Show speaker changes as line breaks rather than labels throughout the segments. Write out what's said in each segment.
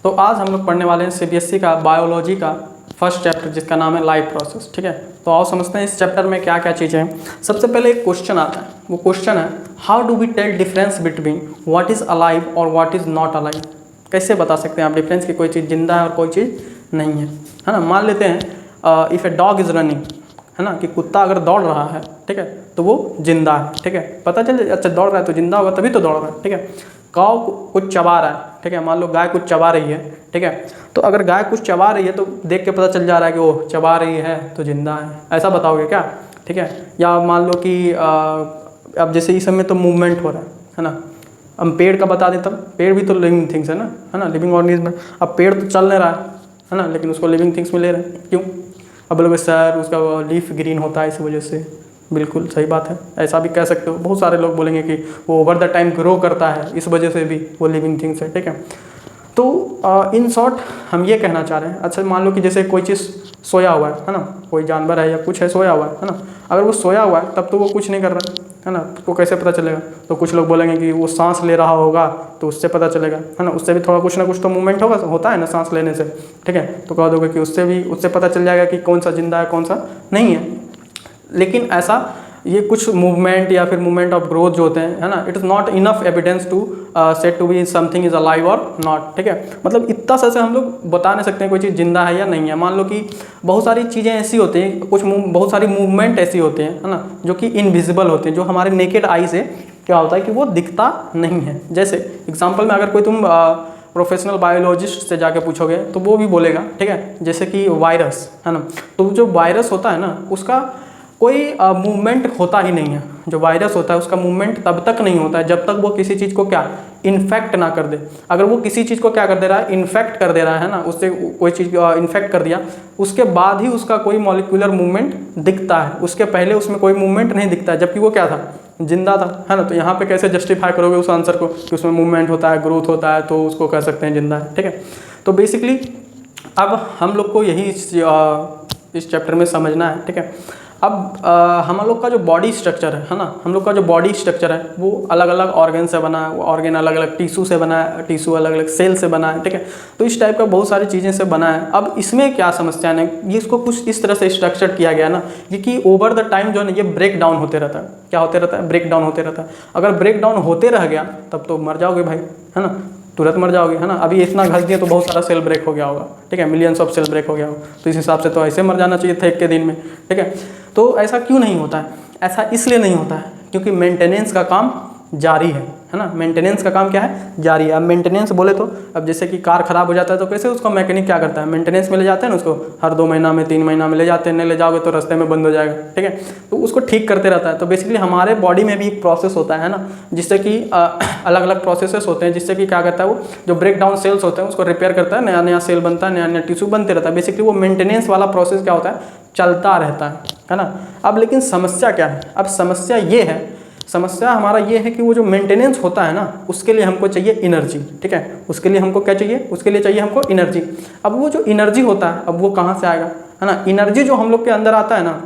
तो आज हम लोग पढ़ने वाले हैं सीबीएसई का बायोलॉजी का फर्स्ट चैप्टर जिसका नाम है लाइफ प्रोसेस। ठीक है, तो आओ समझते हैं इस चैप्टर में क्या क्या चीज़ें हैं। सबसे पहले एक क्वेश्चन आता है, वो क्वेश्चन है how do we tell difference between what is alive और व्हाट इज़ नॉट अलाइव। कैसे बता सकते हैं आप डिफरेंस कि कोई चीज़ जिंदा है और कोई चीज़ नहीं है ना। मान लेते हैं if a dog is running, है ना, कि कुत्ता अगर दौड़ रहा है, ठीक है, तो वो जिंदा है। ठीक है, पता चले अच्छा दौड़ रहा है तो जिंदा होगा, तभी तो दौड़ रहा है। ठीक है, काऊ कुछ चबा रहा है, ठीक है, मान लो गाय कुछ चबा रही है, ठीक है, तो अगर गाय कुछ चबा रही है तो देख के पता चल जा रहा है कि वो चबा रही है तो जिंदा है, ऐसा बताओगे क्या। ठीक है, या मान लो कि अब जैसे इस समय तो मूवमेंट हो रहा है ना, हम पेड़ का बता देता, पेड़ भी तो लिविंग थिंग्स है ना, लिविंग ऑर्गेनिज्म। अब पेड़ तो चल नहीं रहा है ना, लेकिन उसको लिविंग थिंग्स में ले रहे हैं, क्यों। अब लोग सर उसका लीफ ग्रीन होता है इस वजह से, बिल्कुल सही बात है, ऐसा भी कह सकते हो। बहुत सारे लोग बोलेंगे कि वो ओवर द टाइम ग्रो करता है, इस वजह से भी वो लिविंग थिंग्स है। ठीक है, तो इन शॉर्ट हम ये कहना चाह रहे हैं। अच्छा मान लो कि जैसे कोई चीज़ सोया हुआ है ना, कोई जानवर है या कुछ है सोया हुआ है ना, अगर वो सोया हुआ है तब तो वो कुछ नहीं कर रहा है ना, उसको कैसे पता चलेगा। तो कुछ लोग बोलेंगे कि वो सांस ले रहा होगा तो उससे पता चलेगा, है ना, उससे भी थोड़ा कुछ ना कुछ तो मूवमेंट होता है ना सांस लेने से। ठीक है, तो कह दोगे कि उससे पता चल जाएगा कि कौन सा जिंदा है कौन सा नहीं है। लेकिन ऐसा ये कुछ मूवमेंट या फिर मूवमेंट ऑफ ग्रोथ जो होते हैं, है ना, it is not enough evidence to set to be something is alive और नॉट। ठीक है, मतलब इतना सा से हम लोग बता नहीं सकते हैं कोई चीज़ जिंदा है या नहीं है। मान लो कि बहुत सारी चीज़ें ऐसी होती हैं, बहुत सारी मूवमेंट ऐसी होते हैं, है ना, जो कि इनविजिबल होते हैं, जो हमारे नेकेड आई से क्या होता है कि वो दिखता नहीं है। जैसे एग्जाम्पल में अगर कोई तुम प्रोफेशनल बायोलॉजिस्ट से जाके पूछोगे तो वो भी बोलेगा, ठीक है, जैसे कि वायरस है ना, तो जो वायरस होता है ना उसका कोई मूवमेंट होता ही नहीं है। जो वायरस होता है उसका मूवमेंट तब तक नहीं होता है जब तक वो किसी चीज़ को क्या इन्फेक्ट ना कर दे। अगर वो किसी चीज़ को क्या कर दे रहा है, इन्फेक्ट कर दे रहा है ना, उससे कोई चीज़ इन्फेक्ट कर दिया, उसके बाद ही उसका कोई मॉलिक्यूलर मूवमेंट दिखता है, उसके पहले उसमें कोई मूवमेंट नहीं दिखता है, जबकि वो क्या था, जिंदा था, है ना। तो यहाँ पे कैसे जस्टिफाई करोगे उस आंसर को कि उसमें मूवमेंट होता है, ग्रोथ होता है, तो उसको कह सकते हैं जिंदा है। ठीक है, तो बेसिकली अब हम लोग को यही इस चैप्टर में समझना है। ठीक है, अब हम लोग का जो बॉडी स्ट्रक्चर है ना, हम लोग का जो बॉडी स्ट्रक्चर है वो अलग अलग ऑर्गन से बना है, वो ऑर्गन अलग अलग टिश्यू से बना है, टिश्यू अलग अलग सेल से बना है। ठीक है, तो इस टाइप का बहुत सारी चीज़ें से बना है। अब इसमें क्या समस्या है, ये इसको कुछ इस तरह से स्ट्रक्चर किया गया ना, क्योंकि ओवर द टाइम जो है ना ये ब्रेक डाउन होते रहता है। क्या होते रहता है, ब्रेक डाउन होते रहता है। अगर ब्रेक डाउन होते रह गया तब तो मर जाओगे भाई, है ना, तुरंत मर जाओगे, है ना। अभी इतना घस दिए तो बहुत सारा सेल ब्रेक हो गया होगा, ठीक है, मिलियंस ऑफ सेल ब्रेक हो गया होगा, तो इस हिसाब से तो ऐसे मर जाना चाहिए था एक के दिन में। ठीक है, तो ऐसा क्यों नहीं होता है, ऐसा इसलिए नहीं होता है क्योंकि मेंटेनेंस का काम जारी है ना। मेंटेनेंस का काम क्या है, जारी है। अब मेंटेनेंस बोले तो अब जैसे कि कार खराब हो जाता है तो कैसे उसको मैकेनिक क्या करता है, मेंटेनेंस में ले जाते हैं ना, उसको हर 2 महीना में 3 महीना में ले जाते हैं, नहीं ले जाओगे तो रास्ते में बंद हो जाएगा। ठीक है, तो उसको ठीक करते रहता है। तो बेसिकली हमारे बॉडी में भी एक प्रोसेस होता है ना, जिससे कि अलग अलग प्रोसेसेस होते हैं, जिससे कि क्या करता है वो जो ब्रेक डाउन सेल्स होते हैं उसको रिपेयर करता है, नया नया सेल बनता है, नया नया टिश्यू बनते रहता है। बेसिकली वो मेंटेनेंस वाला प्रोसेस क्या होता है, चलता रहता है ना। अब लेकिन समस्या क्या है, अब समस्या ये है, समस्या हमारा ये है कि वो जो मेंटेनेंस होता है ना उसके लिए हमको चाहिए एनर्जी। ठीक है, उसके लिए हमको क्या चाहिए, उसके लिए चाहिए हमको एनर्जी। अब वो जो एनर्जी होता है अब वो कहाँ से आएगा, है ना। एनर्जी जो हम लोग के अंदर आता है ना,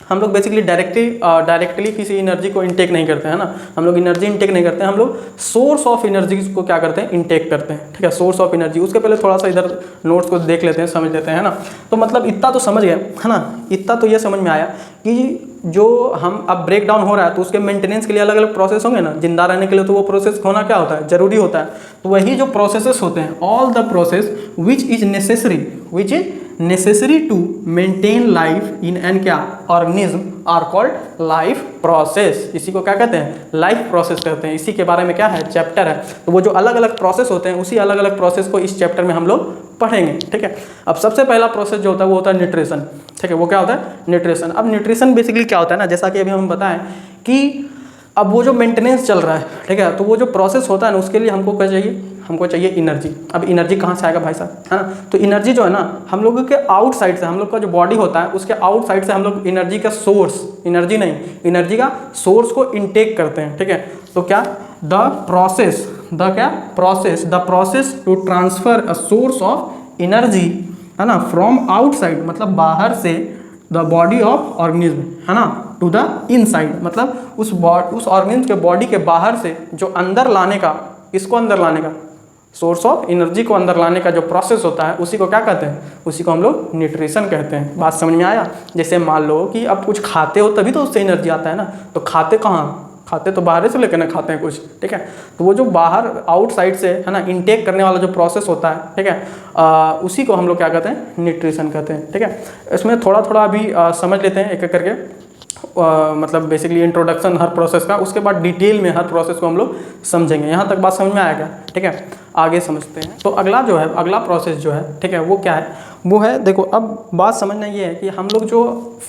हम लोग बेसिकली डायरेक्टली किसी एनर्जी को इनटेक नहीं करते हैं ना, हम लोग एनर्जी इनटेक नहीं करते हैं, हम लोग सोर्स ऑफ एनर्जी को क्या करते हैं, इनटेक करते हैं। ठीक है, सोर्स ऑफ एनर्जी। उसके पहले थोड़ा सा इधर नोट्स को देख लेते हैं, समझ लेते हैं, है ना। तो मतलब इतना तो समझ गए, है ना, इतना तो ये समझ में आया कि जो हम अब ब्रेक डाउन हो रहा है तो उसके मेंटेनेंस के लिए अलग अलग प्रोसेस होंगे ना, जिंदा रहने के लिए तो वो प्रोसेस होना क्या होता है, जरूरी होता है। तो वही जो प्रोसेसेस होते हैं, all the process which is necessary to maintain life in an क्या organism are called life process. इसी को क्या कहते हैं, लाइफ प्रोसेस कहते हैं। इसी के बारे में क्या है, चैप्टर है। तो वो जो अलग अलग प्रोसेस होते हैं उसी अलग अलग प्रोसेस को इस चैप्टर में हम लोग पढ़ेंगे। ठीक है, अब सबसे पहला प्रोसेस जो होता है वो होता है न्यूट्रिशन। ठीक है, वो क्या होता है, न्यूट्रिशन। अब न्यूट्रिशन बेसिकली क्या होता है ना, जैसा कि अभी हम बताएं कि अब वो जो मेंटेनेंस चल रहा है, ठीक है, तो वो जो प्रोसेस होता है ना उसके लिए हमको क्या चाहिए, हमको चाहिए एनर्जी। अब एनर्जी कहाँ से आएगा भाई साहब, है ना। तो एनर्जी जो है ना हम लोगों के आउटसाइड से, हम लोग का जो बॉडी होता है उसके आउटसाइड से हम लोग एनर्जी का सोर्स, एनर्जी नहीं, एनर्जी का सोर्स को इनटेक करते हैं। ठीक है, तो क्या the process to transfer a source of energy, है ना, फ्रॉम आउटसाइड मतलब बाहर से, द बॉडी ऑफ ऑर्गेनिज्म, है ना, टू द इनसाइड मतलब उस ऑर्गेनिज्म के बॉडी के बाहर से जो अंदर लाने का, इसको अंदर लाने का सोर्स ऑफ एनर्जी को अंदर लाने का जो प्रोसेस होता है उसी को क्या कहते हैं, उसी को हम लोग न्यूट्रिशन कहते हैं। बात समझ में आया? जैसे मान लो कि अब कुछ खाते हो तभी तो उससे एनर्जी आता है ना, तो खाते कहाँ, खाते तो बाहर से लेकर ना खाते हैं कुछ, ठीक है। तो वो जो बाहर आउटसाइड से है ना इनटेक करने वाला जो प्रोसेस होता है, ठीक है, उसी को हम लोग क्या कहते हैं, न्यूट्रिशन कहते हैं, ठीक है। इसमें थोड़ा थोड़ा अभी समझ लेते हैं एक एक करके, मतलब बेसिकली इंट्रोडक्शन हर प्रोसेस का, उसके बाद डिटेल में हर प्रोसेस को हम लोग समझेंगे। यहाँ तक बात समझ में आएगा, ठीक है। आगे समझते हैं। तो अगला जो है, अगला प्रोसेस जो है, ठीक है, वो क्या है, वो है, देखो अब बात समझना ये है कि हम लोग जो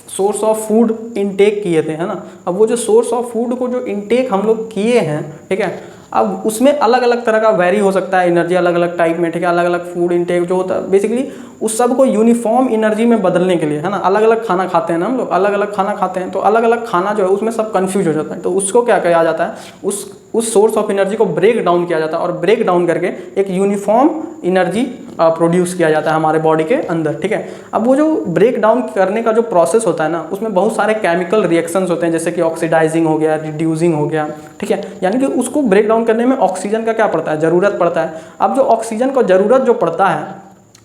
सोर्स ऑफ फूड इनटेक किए थे, है ना, अब वो जो सोर्स ऑफ फूड को जो इनटेक हम लोग किए हैं, ठीक है, अब उसमें अलग अलग तरह का वेरी हो सकता है एनर्जी, अलग अलग टाइप में, ठीक है, अलग अलग फूड इनटेक जो होता है बेसिकली उस सब को यूनिफॉर्म एनर्जी में बदलने के लिए, है ना, अलग अलग खाना खाते हैं ना हम लोग, अलग अलग खाना खाते हैं, तो अलग अलग खाना जो है उसमें सब कंफ्यूज हो जाता है। तो उसको क्या किया जाता है, उस सोर्स ऑफ एनर्जी को ब्रेक डाउन किया जाता है और ब्रेक डाउन करके एक यूनिफॉर्म एनर्जी प्रोड्यूस किया जाता है हमारे बॉडी के अंदर, ठीक है। अब वो जो ब्रेक डाउन करने का जो प्रोसेस होता है ना, उसमें बहुत सारे केमिकल रिएक्शंस होते हैं, जैसे कि ऑक्सीडाइजिंग हो गया, रिड्यूसिंग हो गया, ठीक है, यानी कि उसको ब्रेक डाउन करने में ऑक्सीजन का क्या पड़ता है, ज़रूरत पड़ता है। अब जो ऑक्सीजन का ज़रूरत जो पड़ता है,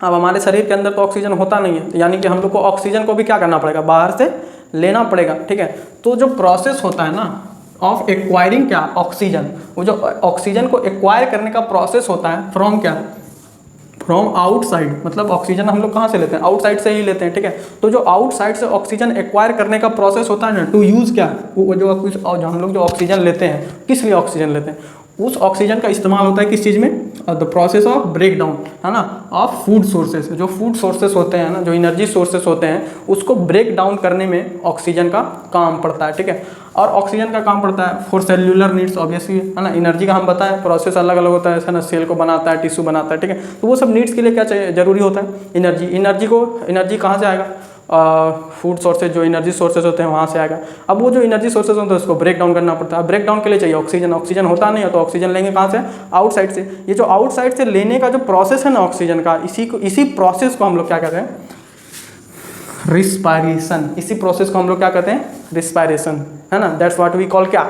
अब हमारे शरीर के अंदर तो ऑक्सीजन होता नहीं है, यानी कि हम लोग को ऑक्सीजन को भी क्या करना पड़ेगा, बाहर से लेना पड़ेगा, ठीक है। तो जो प्रोसेस होता है ना ऑफ एक्वायरिंग क्या, ऑक्सीजन, वो जो ऑक्सीजन को एक्वायर करने का प्रोसेस होता है फ्रॉम क्या, फ्रॉम आउटसाइड, मतलब ऑक्सीजन हम लोग कहाँ से लेते हैं, आउटसाइड से ही लेते हैं, ठीक है। तो जो आउटसाइड से ऑक्सीजन एक्वायर करने का प्रोसेस होता है ना, टू यूज़ क्या, वो जो हम लोग जो ऑक्सीजन लेते हैं, किस लिए ऑक्सीजन लेते हैं, उस ऑक्सीजन का इस्तेमाल होता है किस चीज़ में, the process of break down, है ना, ऑफ फूड सोर्सेस। जो फूड सोर्सेस होते हैं ना, जो एनर्जी सोर्सेस होते हैं, उसको ब्रेक डाउन करने में ऑक्सीजन का काम पड़ता है, ठीक है। और ऑक्सीजन का काम पड़ता है फॉर सेल्यूलर नीड्स, ऑब्वियसली, है ना। एनर्जी का हम बताएं प्रोसेस अलग अलग होता है ना, सेल को बनाता है, टिश्यू बनाता है, ठीक है। तो वो सब नीड्स के लिए क्या चाहिए, जरूरी होता है एनर्जी। एनर्जी कहाँ से आएगा, फूड सोर्सेज, जो एनर्जी सोर्सेज होते हैं वहाँ से आएगा। अब वो जो एनर्जी सोर्सेज होते हैं उसको ब्रेक डाउन करना पड़ता है। ब्रेक डाउन के लिए चाहिए ऑक्सीजन, ऑक्सीजन होता नहीं है तो ऑक्सीजन लेंगे कहाँ से, आउटसाइड से। ये जो आउटसाइड से लेने का जो प्रोसेस है ना ऑक्सीजन का, इसी प्रोसेस को हम लोग क्या कहते हैं, रिस्पायरेशन। इसी प्रोसेस को हम लोग क्या कहते हैं, रिस्पायरेशन, है ना। दैट्स व्हाट वी कॉल क्या,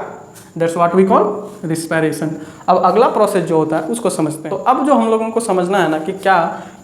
that's what we call respiration. अब अगला प्रोसेस जो होता है उसको समझते हैं। तो अब जो हम लोगों को समझना है ना कि क्या,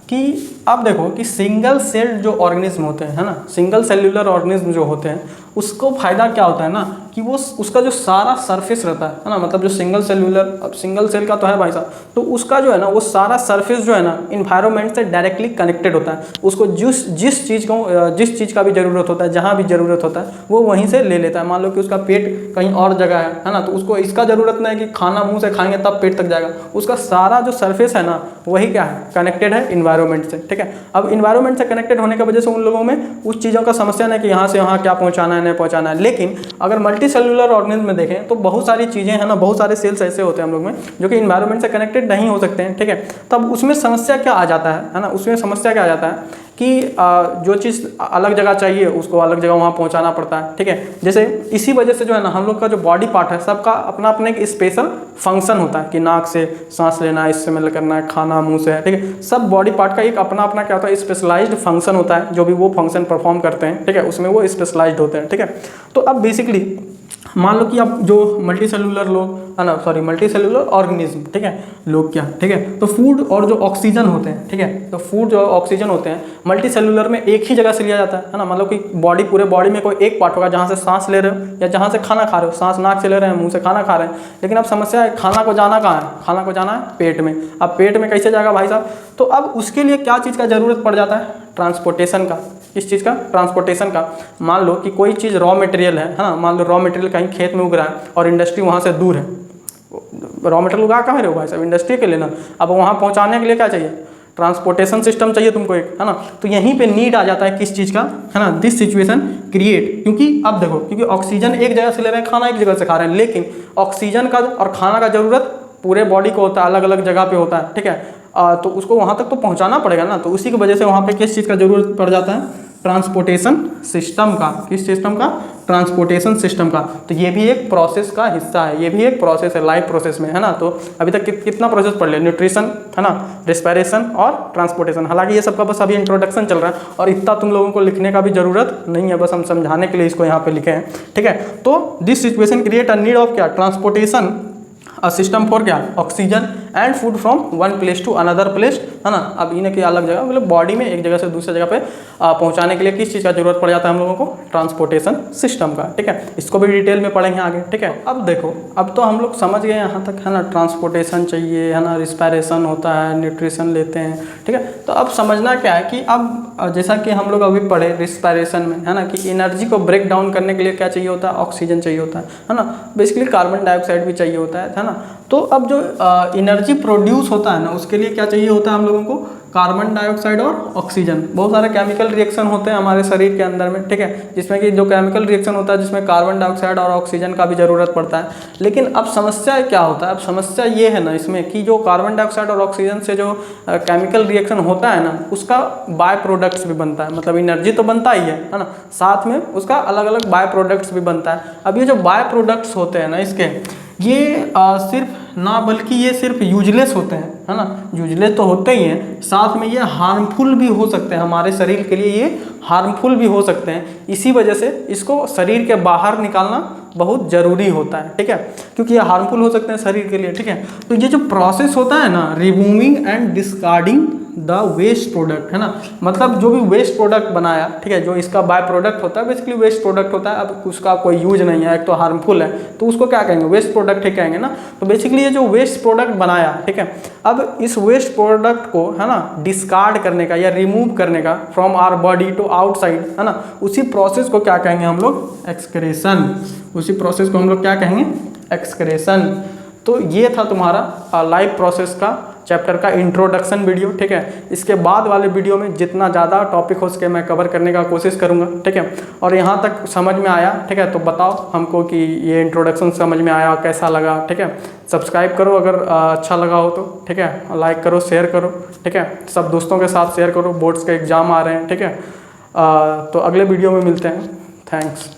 कि अब देखो कि सिंगल सेल जो ऑर्गेनिज्म होते हैं, है ना, सिंगल सेल्यूलर ऑर्गेनिज्म जो होते हैं, उसको फायदा क्या होता है ना कि वो उसका जो सारा सरफेस रहता है ना, मतलब जो सिंगल सेल्यूलर, अब सिंगल सेल का तो है भाई साहब, तो उसका जो है ना वो सारा सरफेस जो है ना इन्वायरमेंट से डायरेक्टली कनेक्टेड होता है। उसको जिस चीज़ का भी ज़रूरत होता है, जहाँ भी ज़रूरत होता है वो वहीं से ले लेता है। मान लो कि उसका पेट कहीं और जगह है ना, तो उसको इसका ज़रूरत नहीं है कि खाना मुँह से खाएंगे तब पेट तक जाएगा। उसका सारा जो सरफेस है ना वही क्या है, कनेक्टेड है इन्वायरमेंट से, ठीक है। अब इन्वायरमेंट से कनेक्टेड होने की वजह से उन लोगों में उस चीज़ों का समस्या नहीं कि यहाँ से वहाँ क्या पहुँचाना है, नहीं पहुँचाना है। लेकिन अगर मल्टी सेल्यूलर ऑर्गेनिज्म में देखें तो बहुत सारी चीज़ें हैं ना, बहुत सारे सेल्स ऐसे होते हैं हम लोग में जो कि इन्वायरमेंट से कनेक्टेड नहीं हो सकते हैं, ठीक है। तब उसमें समस्या क्या आ जाता है ना, उसमें समस्या क्या आ जाता है कि जो चीज़ अलग जगह चाहिए उसको अलग जगह वहाँ पहुँचाना पड़ता है, ठीक है। जैसे इसी वजह से जो है ना हम लोग का जो बॉडी पार्ट है सबका अपना अपना एक स्पेशल फंक्शन होता है कि नाक से सांस लेना है, इससे स्मेल करना है, खाना मुंह से है, ठीक है। सब बॉडी पार्ट का एक अपना अपना क्या होता है, स्पेशलाइज्ड फंक्शन होता है, जो भी वो फंक्शन परफॉर्म करते हैं, ठीक है, उसमें वो स्पेशलाइज्ड होते हैं, ठीक है। तो अब बेसिकली मान लो कि अब जो multi cellular multi cellular organism, ठीक है, लोग क्या, ठीक है, तो फूड और जो ऑक्सीजन होते हैं, ठीक है, तो फूड जो ऑक्सीजन होते हैं मल्टी सेल्यूलर में एक ही जगह से लिया जाता है ना। मतलब कि पूरे बॉडी में कोई एक पार्ट होगा जहाँ से सांस ले रहे हो या जहाँ से खाना खा रहे हो, सांस नाक से ले रहे हैं, मुंह से खाना खा रहे हैं। लेकिन अब समस्या है खाना को जाना कहाँ है, खाना को जाना है पेट में। अब पेट में कैसे जाएगा भाई साहब, तो अब उसके लिए क्या चीज़ का ज़रूरत पड़ जाता है, ट्रांसपोर्टेशन का। इस चीज़ का, ट्रांसपोर्टेशन का। मान लो कि कोई चीज़ रॉ मटेरियल है ना, मान लो रॉ मटेरियल कहीं खेत में उग रहा है और इंडस्ट्री वहाँ से दूर है। रॉ मटेरियल उगा कहाँ रहे हो भाई साहब, इंडस्ट्री के लिए ना। अब वहाँ पहुँचाने के लिए क्या चाहिए, ट्रांसपोर्टेशन सिस्टम चाहिए तुमको एक, है ना। तो यहीं पे नीड आ जाता है किस चीज़ का, है ना, दिस सिचुएशन क्रिएट। क्योंकि अब देखो, क्योंकि ऑक्सीजन एक जगह से ले रहे हैं, खाना एक जगह से खा रहे हैं, लेकिन ऑक्सीजन का और खाना का ज़रूरत पूरे बॉडी को होता है, अलग अलग जगह पे होता है, ठीक है। तो उसको वहाँ तक तो पहुँचाना पड़ेगा ना। तो उसी की वजह से वहाँ पे किस चीज़ का ज़रूरत पड़ जाता है, ट्रांसपोर्टेशन सिस्टम का। किस सिस्टम का, ट्रांसपोर्टेशन सिस्टम का। तो ये भी एक प्रोसेस का हिस्सा है, ये भी एक प्रोसेस है लाइफ प्रोसेस में, है ना। तो अभी तक कितना प्रोसेस पढ़ लिया, न्यूट्रिशन, है ना, रेस्पिरेशन और ट्रांसपोर्टेशन। हालांकि ये सबका बस अभी इंट्रोडक्शन चल रहा है और इतना तुम लोगों को लिखने का भी ज़रूरत नहीं है, बस हम समझाने के लिए इसको यहाँ पे लिखे हैं, ठीक है। तो this situation create a need of क्या, ट्रांसपोर्टेशन सिस्टम फॉर क्या, oxygen and food from one place to another place, है ना। अब इन्हें की अलग जगह, मतलब बॉडी में एक जगह से दूसरी जगह पे पहुंचाने के लिए किस चीज़ का जरूरत पड़ जाता है हम लोगों को, ट्रांसपोर्टेशन सिस्टम का, ठीक है। इसको भी डिटेल में पढ़ेंगे आगे, ठीक है। अब देखो, अब तो हम लोग समझ गए यहाँ तक, है ना। ट्रांसपोर्टेशन चाहिए, है ना, रिस्पायरेशन होता है, न्यूट्रिशन लेते हैं, ठीक है। तो अब समझना क्या है कि अब जैसा कि हम लोग अभी पढ़े रिस्पायरेशन में, है ना, कि एनर्जी को ब्रेक डाउन करने के लिए क्या चाहिए होता है, ऑक्सीजन चाहिए होता है ना। बेसिकली कार्बन डाइऑक्साइड भी चाहिए होता है ना। तो अब जो एनर्जी प्रोड्यूस होता है ना, उसके लिए क्या चाहिए होता है हम लोगों को, कार्बन डाइऑक्साइड और ऑक्सीजन। बहुत सारे केमिकल रिएक्शन होते हैं हमारे शरीर के अंदर में, ठीक है, जिसमें कि जो केमिकल रिएक्शन होता है जिसमें कार्बन डाइऑक्साइड और ऑक्सीजन का भी ज़रूरत पड़ता है। लेकिन अब समस्या क्या होता है, अब समस्या ये है ना इसमें कि जो कार्बन डाइऑक्साइड और ऑक्सीजन से जो केमिकल रिएक्शन होता है ना, उसका बाय प्रोडक्ट्स भी बनता है। मतलब एनर्जी तो बनता ही है ना, साथ में उसका अलग अलग बाय प्रोडक्ट्स भी बनता है। अब ये जो बाय प्रोडक्ट्स होते हैं ना इसके, ये सिर्फ ना बल्कि ये सिर्फ यूजलेस होते हैं, है ना। यूजलेस तो होते ही हैं, साथ में ये हार्मफुल भी हो सकते हैं हमारे शरीर के लिए, ये हार्मफुल भी हो सकते हैं। इसी वजह से इसको शरीर के बाहर निकालना बहुत ज़रूरी होता है, ठीक है, क्योंकि ये हार्मफुल हो सकते हैं शरीर के लिए, ठीक है। तो ये जो प्रोसेस होता है ना, removing and discarding the waste product, है ना, मतलब जो भी वेस्ट प्रोडक्ट बनाया, ठीक है, जो इसका बाय प्रोडक्ट होता है, बेसिकली वेस्ट प्रोडक्ट होता है। अब उसका कोई यूज नहीं है, एक तो हार्मफुल है, तो उसको क्या कहेंगे, वेस्ट प्रोडक्ट ही कहेंगे ना। तो बेसिकली ये जो वेस्ट प्रोडक्ट बनाया, ठीक है, अब इस वेस्ट प्रोडक्ट को, है ना, डिस्कार्ड करने का या रिमूव करने का from our body to outside, है ना, उसी प्रोसेस को क्या कहेंगे हम लोग, एक्सक्रेशन। उसी प्रोसेस को हम लोग क्या कहेंगे, एक्सक्रेशन। तो ये था तुम्हारा लाइफ प्रोसेस का चैप्टर का इंट्रोडक्शन वीडियो, ठीक है। इसके बाद वाले वीडियो में जितना ज़्यादा टॉपिक हो सके मैं कवर करने का कोशिश करूँगा, ठीक है। और यहाँ तक समझ में आया, ठीक है, तो बताओ हमको कि ये इंट्रोडक्शन समझ में आया, कैसा लगा, ठीक है। सब्सक्राइब करो अगर अच्छा लगा हो तो, ठीक है। लाइक करो, शेयर करो, ठीक है। सब दोस्तों के साथ शेयर करो, बोर्ड्स के एग्ज़ाम आ रहे हैं, ठीक है। तो अगले वीडियो में मिलते हैं। थैंक्स।